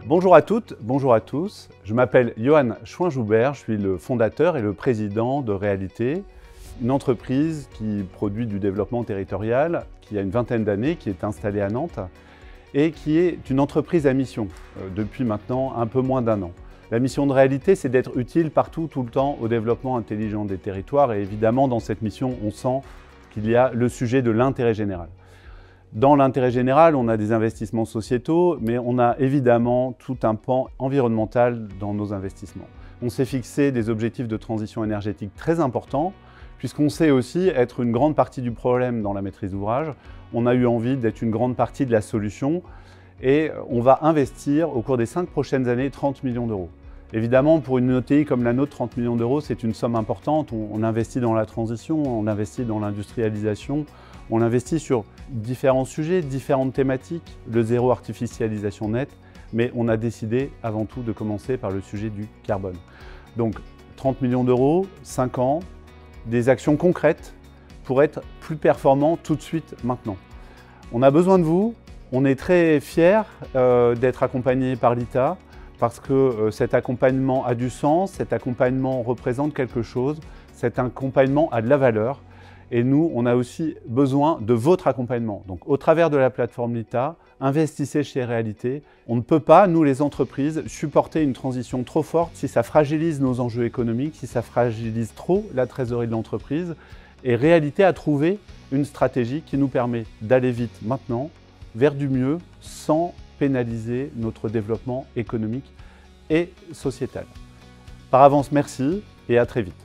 Bonjour à toutes, bonjour à tous. Je m'appelle Johan Schouin-Joubert, je suis le fondateur et le président de Réalité, une entreprise qui produit du développement territorial, qui a une vingtaine d'années, qui est installée à Nantes et qui est une entreprise à mission depuis maintenant un peu moins d'un an. La mission de Réalité, c'est d'être utile partout, tout le temps, au développement intelligent des territoires et évidemment, dans cette mission, on sent qu'il y a le sujet de l'intérêt général. Dans l'intérêt général, on a des investissements sociétaux, mais on a évidemment tout un pan environnemental dans nos investissements. On s'est fixé des objectifs de transition énergétique très importants, puisqu'on sait aussi être une grande partie du problème dans la maîtrise d'ouvrage. On a eu envie d'être une grande partie de la solution et on va investir au cours des 5 prochaines années 30 millions d'euros. Évidemment, pour une ETI comme la nôtre, 30 millions d'euros, c'est une somme importante. On investit dans la transition, on investit dans l'industrialisation, on investit sur différents sujets, différentes thématiques, le zéro artificialisation nette, mais on a décidé avant tout de commencer par le sujet du carbone. Donc 30 millions d'euros, 5 ans, des actions concrètes pour être plus performants tout de suite maintenant. On a besoin de vous, on est très fiers d'être accompagnés par l'ITA, parce que cet accompagnement a du sens, cet accompagnement représente quelque chose, cet accompagnement a de la valeur. Et nous, on a aussi besoin de votre accompagnement. Donc, au travers de la plateforme LITA, investissez chez Réalité. On ne peut pas, nous les entreprises, supporter une transition trop forte si ça fragilise nos enjeux économiques, si ça fragilise trop la trésorerie de l'entreprise. Et Réalité a trouvé une stratégie qui nous permet d'aller vite maintenant vers du mieux sans pénaliser notre développement économique et sociétal. Par avance, merci et à très vite.